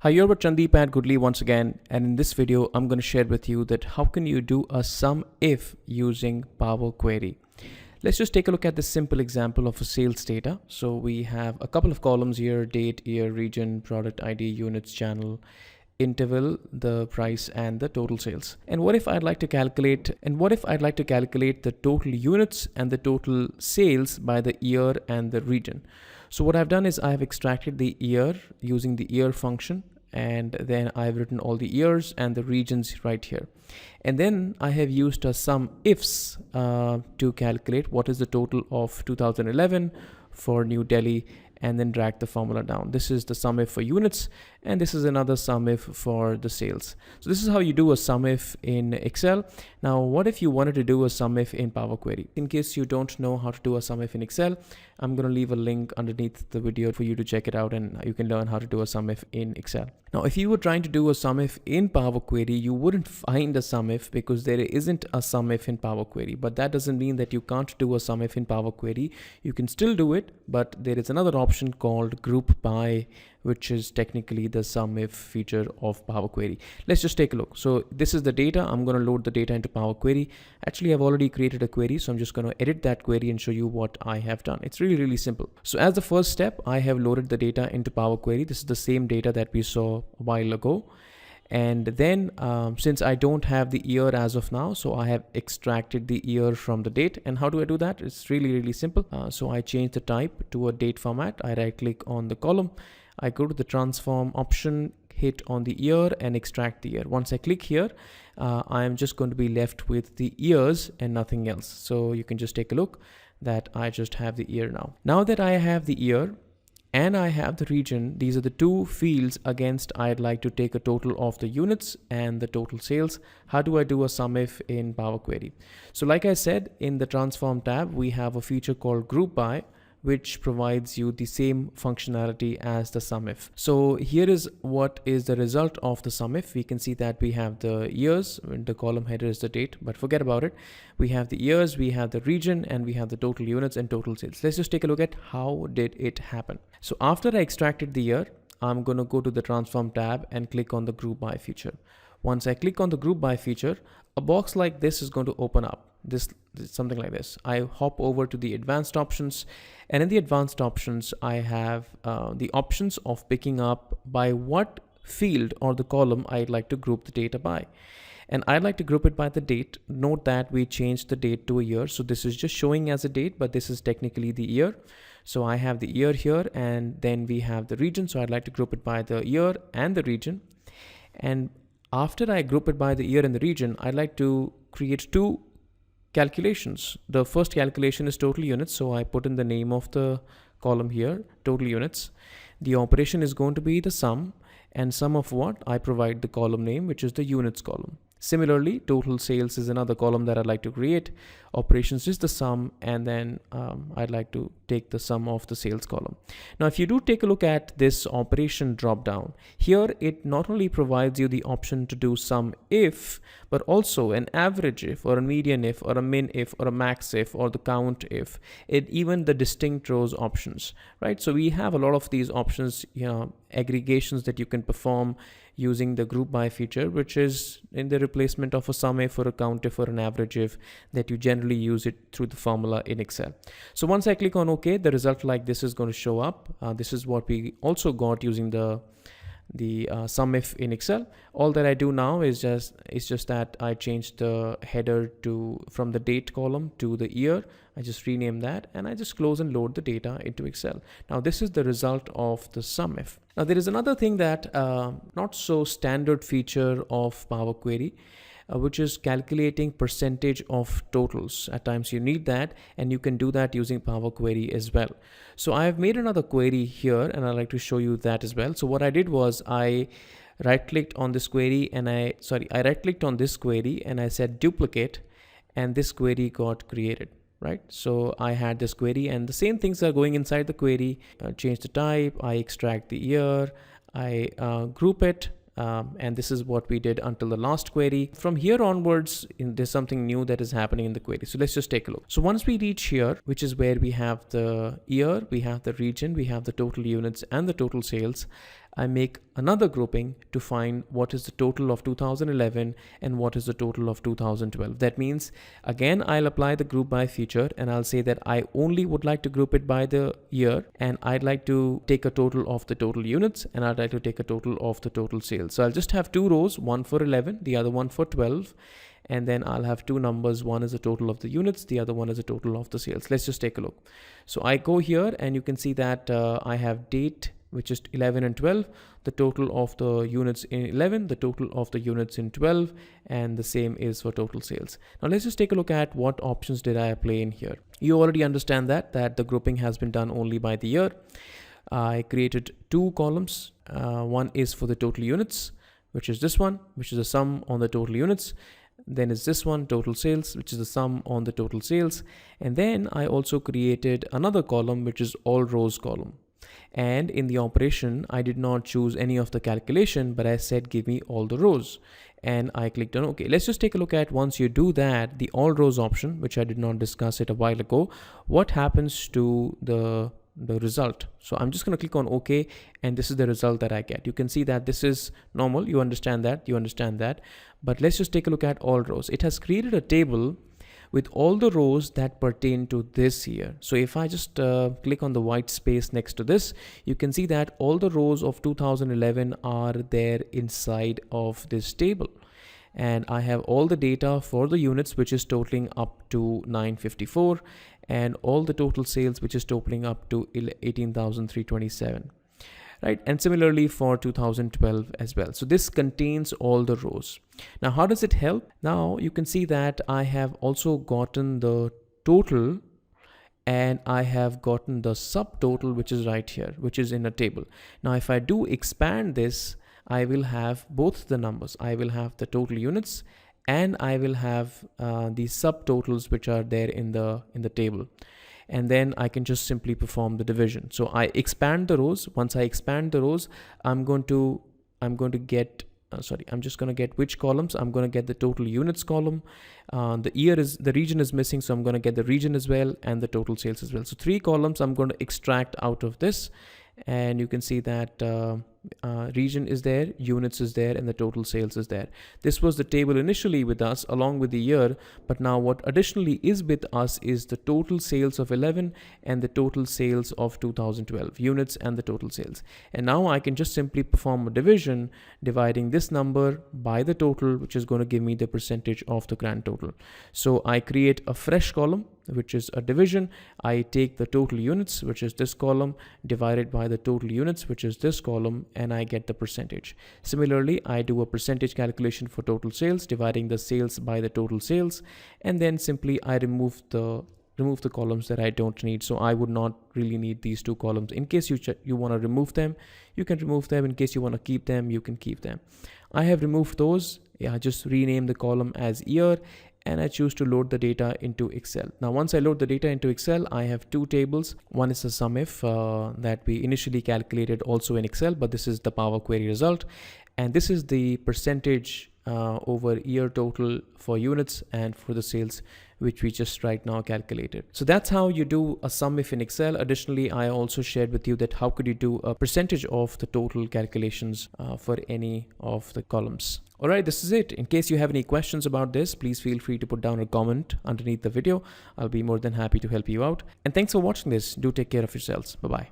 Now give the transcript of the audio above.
Hi, you're with Chandeep at Goodly once again, and in this video I'm going to share with you that how can you do a SumIf using PowerQuery. Let's just take a look at this simple example of a sales data. So we have a couple of columns here: date, year, region, product ID, units, channel, interval, the price, and the total sales. And what if I'd like to calculate the total units and the total sales by the year and the region? So what I've done is I've extracted the year using the year function, and then I've written all the years and the regions right here. And then I have used a SumIfs to calculate what is the total of 2011 for New Delhi, and then drag the formula down. This is the SumIf for units, and this is another SumIf for the sales. So this is how you do a SumIf in Excel. Now, what if you wanted to do a SumIf in PowerQuery? In case you don't know how to do a SumIf in Excel, I'm going to leave a link underneath the video for you to check it out, and you can learn how to do a SumIf in Excel. Now, if you were trying to do a SumIf in PowerQuery, you wouldn't find a SumIf because there isn't a SumIf in PowerQuery. But that doesn't mean that you can't do a SumIf in PowerQuery. You can still do it, but there is another option called Group By, which is technically the SumIf feature of PowerQuery. Let's just take a look. So this is the data. I'm going to load the data into PowerQuery. Actually, I've already created a query, so I'm just going to edit that query and show you what I have done. It's really simple. So as the first step, I have loaded the data into PowerQuery. This is the same data that we saw a while ago. And then since I don't have the year as of now, so I have extracted the year from the date. And how do I do that? It's really simple. So I change the type to a date format. I right click on the column. I go to the transform option, hit on the year and extract the year. Once I click here, I am just going to be left with the years and nothing else. So you can just take a look that I just have the year now. Now that I have the year and I have the region, these are the two fields against I'd like to take a total of the units and the total sales. How do I do a SumIf in PowerQuery? So like I said, in the transform tab, we have a feature called Group By, which provides you the same functionality as the SumIf. So here is what is the result of the SumIf. We can see that we have the years, the column header is the date, but forget about it. We have the years, we have the region, and we have the total units and total sales. Let's just take a look at how did it happen. So after I extracted the year, I'm going to go to the transform tab and click on the Group By feature. Once I click on the Group By feature, a box like this is going to open up. This something like this. I hop over to the advanced options, and in the advanced options I have the options of picking up by what field or the column I'd like to group the data by, and I'd like to group it by the date. Note that we changed the date to a year, so this is just showing as a date, but this is technically the year. So I have the year here, and then we have the region, so I'd like to group it by the year and the region. And after I group it by the year and the region, I'd like to create two calculations. The first calculation is total units, so I put in the name of the column here, total units. The operation is going to be the sum, and sum of what? I provide the column name, which is the units column. Similarly, total sales is another column that I'd like to create. Operations is the sum, and then I'd like to take the sum of the sales column. Now, if you do take a look at this operation drop down, here it not only provides you the option to do SumIf, but also an average if, or a median if, or a min if, or a max if, or the count if, and even the distinct rows options, right? So we have a lot of these options, aggregations that you can perform using the Group By feature, which is in the replacement of a SumIf or a count if or an average if that you generally use it through the formula in Excel. So once I click on OK, the result like this is going to show up. This is what we also got using the SumIf in Excel. All that I do now is just that I changed the header from the date column to the year. I just rename that, and I just close and load the data into Excel. Now this is the result of the SumIf. Now there is another thing that not so standard feature of PowerQuery, which is calculating percentage of totals. At times you need that, and you can do that using PowerQuery as well. So I have made another query here, and I'd like to show you that as well. So what I did was I right-clicked on this query, and I right-clicked on this query and I said duplicate, and this query got created. Right, so I had this query, and the same things are going inside the query. Change the type, I extract the year, I group it, and this is what we did until the last query. From here onwards, there's something new that is happening in the query. So let's just take a look. So once we reach here, which is where we have the year, we have the region, we have the total units and the total sales, I make another grouping to find what is the total of 2011 and what is the total of 2012. That means, again, I'll apply the group by feature and I'll say that I only would like to group it by the year, and I'd like to take a total of the total units, and I'd like to take a total of the total sales. So I'll just have two rows, one for 11, the other one for 12. And then I'll have two numbers. One is a total of the units, the other one is a total of the sales. Let's just take a look. So I go here and you can see that I have date, which is 11 and 12, the total of the units in 11, the total of the units in 12, and the same is for total sales. Now let's just take a look at what options did I apply in here. You already understand that the grouping has been done only by the year. I created two columns. One is for the total units, which is this one, which is the sum on the total units. Then is this one, total sales, which is the sum on the total sales. And then I also created another column, which is all rows column. And in the operation, I did not choose any of the calculation, but I said, give me all the rows. And I clicked on OK. Let's just take a look at, once you do that, the all rows option, which I did not discuss it a while ago, what happens to the result. So I'm just going to click on OK, and this is the result that I get. You can see that this is normal. You understand that. But let's just take a look at all rows. It has created a table with all the rows that pertain to this year. So if I just click on the white space next to this, you can see that all the rows of 2011 are there inside of this table. And I have all the data for the units, which is totaling up to 954, and all the total sales, which is totaling up to 18,327. Right, and similarly for 2012 as well. So this contains all the rows. Now, how does it help? Now you can see that I have also gotten the total, and I have gotten the subtotal, which is right here, which is in a table. Now, if I do expand this, I will have both the numbers. I will have the total units, and I will have the subtotals, which are there in the table. And then I can just simply perform the division. So I expand the rows. Once I expand the rows, I'm going to get I'm just going to get which columns. I'm going to get the total units column. The region is missing, so I'm going to get the region as well, and the total sales as well. So three columns I'm going to extract out of this, and you can see that region is there, units is there, and the total sales is there. This was the table initially with us along with the year, but now what additionally is with us is the total sales of 11 and the total sales of 2012, units and the total sales. And now I can just simply perform a division, dividing this number by the total, which is going to give me the percentage of the grand total. So I create a fresh column, which is a division. I take the total units, which is this column, divided by the total units, which is this column, and I get the percentage. Similarly, I do a percentage calculation for total sales, dividing the sales by the total sales, and then simply I remove the columns that I don't need. So I would not really need these two columns. In case you want to remove them, you can remove them. In case you want to keep them, you can keep them. I have removed those. I just rename the column as year, and I choose to load the data into Excel. Now, once I load the data into Excel, I have two tables. One is a SumIf that we initially calculated also in Excel, but this is the PowerQuery result. And this is the percentage over year total for units and for the sales, which we just right now calculated. So that's how you do a SumIf in Excel. Additionally, I also shared with you that how could you do a percentage of the total calculations for any of the columns. All right, this is it. In case you have any questions about this, please feel free to put down a comment underneath the video. I'll be more than happy to help you out. And thanks for watching this. Do take care of yourselves. Bye-bye.